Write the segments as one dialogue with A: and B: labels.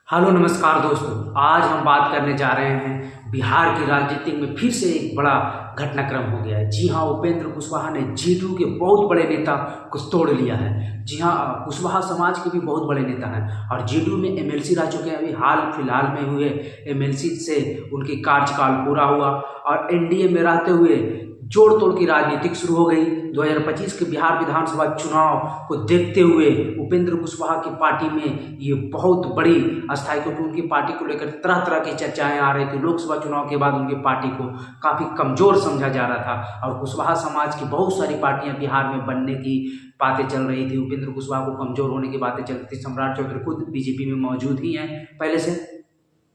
A: Hello नमस्कार दोस्तों। आज हम बात करने जा रहे हैं बिहार की राजनीति में फिर से एक बड़ा घटनाक्रम हो गया है। जी हां, उपेंद्र कुशवाहा ने जेडीयू के बहुत बड़े नेता को तोड़ लिया है। जी हां, कुशवाहा समाज के भी बहुत बड़े नेता हैं और जेडीयू में एमएलसी रह चुके हैं। अभी हाल फिलहाल में हुए एमएलसी से उनकी कार्यकाल पूरा हुआ और एनडीए में रहते हुए जोड़ तोड़ की राजनीतिक शुरू हो गई। 2025 के बिहार विधानसभा चुनाव को देखते हुए उपेंद्र कुशवाहा की पार्टी में ये बहुत बड़ी अस्थायी, क्योंकि उनकी पार्टी को लेकर तरह तरह की चर्चाएं आ रही थी। लोकसभा चुनाव के बाद उनकी पार्टी को काफ़ी कमज़ोर समझा जा रहा था और कुशवाहा समाज की बहुत सारी पार्टियां बिहार में बनने की बातें चल रही थी। उपेंद्र कुशवाहा को कमज़ोर होने की बातें चल रही थी। सम्राट चौधरी खुद बीजेपी में मौजूद ही हैं पहले से।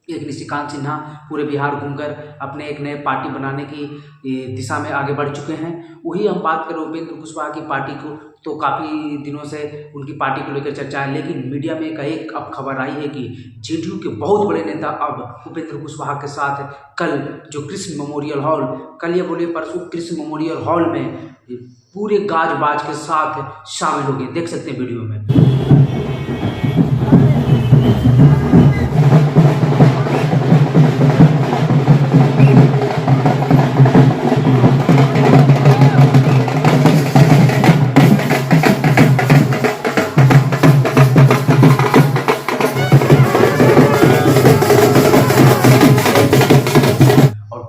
A: एक निशिकांत सिन्हा पूरे बिहार घूमकर अपने एक नए पार्टी बनाने की दिशा में आगे बढ़ चुके हैं। वही हम बात करें उपेंद्र कुशवाहा की पार्टी को, तो काफ़ी दिनों से उनकी पार्टी को लेकर चर्चा है, लेकिन मीडिया में एक अब खबर आई है कि जेडीयू के बहुत बड़े नेता अब उपेंद्र कुशवाहा के साथ कल जो कृष्ण मेमोरियल हॉल, कल ये बोलिए परसों कृष्ण मेमोरियल हॉल में पूरे गाज बाज के साथ शामिल हो गए। देख सकते हैं वीडियो में।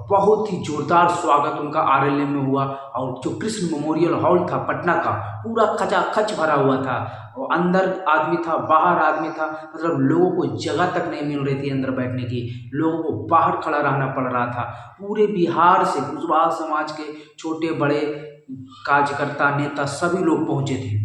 A: बहुत ही जोरदार स्वागत उनका आरएलएम में हुआ और जो कृष्ण मेमोरियल हॉल था पटना का, पूरा खचाखच भरा हुआ था। और अंदर आदमी था, बाहर आदमी था, मतलब लोगों को जगह तक नहीं मिल रही थी अंदर बैठने की। लोगों को बाहर खड़ा रहना पड़ रहा था। पूरे बिहार से कुशवाहा समाज के छोटे बड़े कार्यकर्ता नेता सभी लोग पहुंचे थे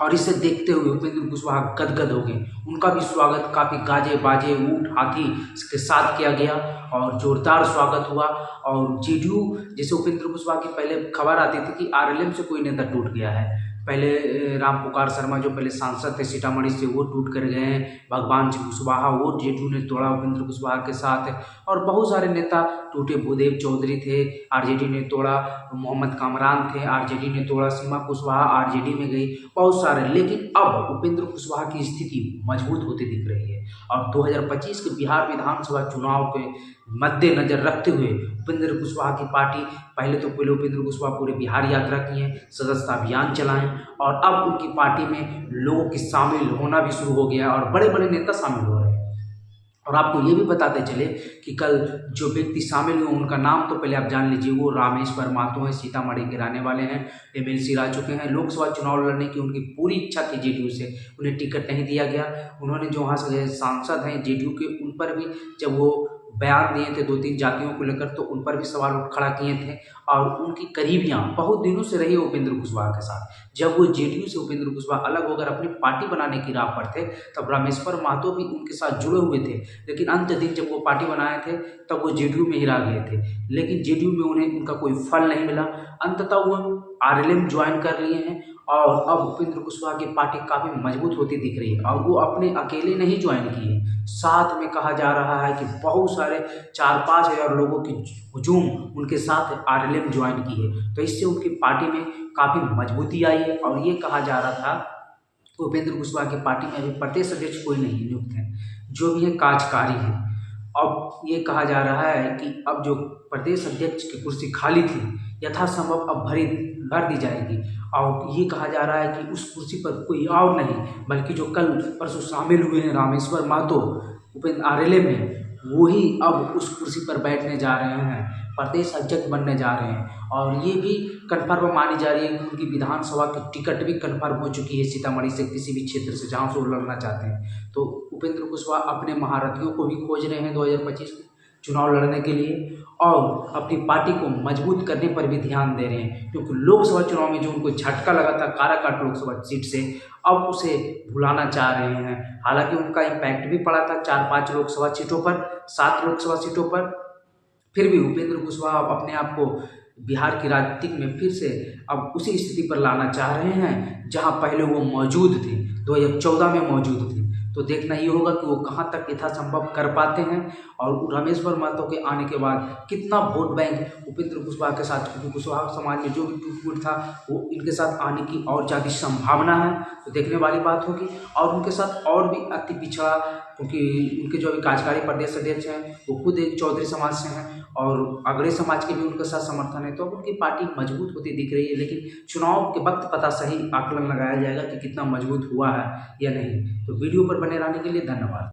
A: और इसे देखते हुए उपेंद्र कुशवाहा गदगद हो गए। उनका भी स्वागत काफ़ी गाजे बाजे ऊँट हाथी के साथ किया गया और जोरदार स्वागत हुआ। और जेडीयू, जैसे उपेंद्र कुशवाहा की पहले खबर आती थी कि आरएलएम से कोई नेता टूट गया है। पहले राम पुकार शर्मा जो पहले सांसद थे सीतामढ़ी से, वो टूट कर गए हैं। भगवान जी कुशवाहा, वो जेडीयू ने तोड़ा उपेंद्र कुशवाहा के साथ। और बहुत सारे नेता टूटे। भूदेव चौधरी थे, आरजेडी ने तोड़ा। मोहम्मद कामरान थे, आरजेडी ने तोड़ा। सीमा कुशवाहा आरजेडी में गई, बहुत सारे। लेकिन अब उपेंद्र कुशवाहा की स्थिति मजबूत होती दिख रही है और 2025 के बिहार विधानसभा चुनाव के मद्देनजर रखते हुए उपेंद्र कुशवाहा की पार्टी पहले उपेंद्र कुशवाहा पूरे बिहार यात्रा की है, सदस्यता अभियान चलाएं और अब उनकी पार्टी में लोगों की शामिल होना भी शुरू हो गया और बड़े बड़े नेता शामिल हो रहे हैं। और आपको ये भी बताते चले कि कल जो व्यक्ति शामिल हुए उनका नाम तो पहले आप जान लीजिए, वो रामेश्वर महतो हैं, सीतामढ़ी के रहने वाले हैं, एमएलसी रह चुके हैं। लोकसभा चुनाव लड़ने की उनकी पूरी इच्छा थी जेडीयू से, उन्हें टिकट नहीं दिया गया। उन्होंने जो वहाँ से सांसद हैं जेडीयू के, उन पर भी जब वो बयान दिए थे 2-3 जातियों को लेकर, तो उन पर भी सवाल खड़ा किए थे। और उनकी करीबियाँ बहुत दिनों से रही उपेंद्र कुशवाहा के साथ। जब वो जेडीयू से उपेंद्र कुशवाहा अलग होकर अपनी पार्टी बनाने की राह पर थे, तब रामेश्वर महतो भी उनके साथ जुड़े हुए थे। लेकिन अंत दिन जब वो पार्टी बनाए थे तब वो जेडीयू में ही रह गए थे, लेकिन जेडीयू में उन्हें उनका कोई फल नहीं मिला। अंततः वो आरएलएम ज्वाइन कर लिए हैं और अब उपेंद्र कुशवाहा की पार्टी काफ़ी मजबूत होती दिख रही है। और वो अपने अकेले नहीं ज्वाइन की है, साथ में कहा जा रहा है कि बहुत सारे 4-5 हज़ार लोगों की हुजूम उनके साथ आरएलएम ज्वाइन की है। तो इससे उनकी पार्टी में काफ़ी मजबूती आई है। और ये कहा जा रहा था कि उपेंद्र कुशवाहा की पार्टी में अभी प्रदेश अध्यक्ष कोई नहीं नियुक्त है, जो भी है कार्यकारी है। अब ये कहा जा रहा है कि अब जो प्रदेश अध्यक्ष की कुर्सी खाली थी, यथासंभव अब भर दी जाएगी। और ये कहा जा रहा है कि उस कुर्सी पर कोई और नहीं, बल्कि जो कल परसों शामिल हुए हैं रामेश्वर महतो उपेंद्र आरएलएम में, वही अब उस कुर्सी पर बैठने जा रहे हैं, प्रदेश अध्यक्ष बनने जा रहे हैं। और ये भी कन्फर्म मानी जा रही है कि उनकी विधानसभा की टिकट भी कन्फर्म हो चुकी है सीतामढ़ी से, किसी भी क्षेत्र से जहाँ से वो लड़ना चाहते हैं। तो उपेंद्र कुशवाहा अपने महारथियों को भी खोज रहे हैं 2025 चुनाव लड़ने के लिए और अपनी पार्टी को मजबूत करने पर भी ध्यान दे रहे हैं, क्योंकि लोकसभा चुनाव में जो उनको झटका लगा था काराकाट लोकसभा सीट से, अब उसे भुलाना चाह रहे हैं। हालांकि उनका इम्पैक्ट भी पड़ा था 4-5 लोकसभा सीटों पर, 7 लोकसभा सीटों पर, फिर भी उपेंद्र कुशवाहा अपने आप को बिहार की राजनीति में फिर से अब उसी स्थिति पर लाना चाह रहे हैं जहां पहले वो मौजूद थे, 2014 में मौजूद थे। तो देखना ये होगा कि वो कहाँ तक यथासंभव कर पाते हैं और रामेश्वर महतो के आने के बाद कितना वोट बैंक उपेंद्र कुशवाहा के साथ, क्योंकि कुशवाहा समाज में जो भी टूट-फूट था वो इनके साथ आने की और ज़्यादा संभावना है, तो देखने वाली बात होगी। और उनके साथ और भी अति पिछड़ा क्योंकि उनके जो अभी कार्यकारी प्रदेश अध्यक्ष हैं वो खुद एक चौधरी समाज से हैं और अग्रणी समाज के भी उनके साथ समर्थन है, तो अब उनकी पार्टी मजबूत होती दिख रही है। लेकिन चुनाव के वक्त पता सही आकलन लगाया जाएगा कि कितना मजबूत हुआ है या नहीं। तो वीडियो पर बने रहने के लिए धन्यवाद।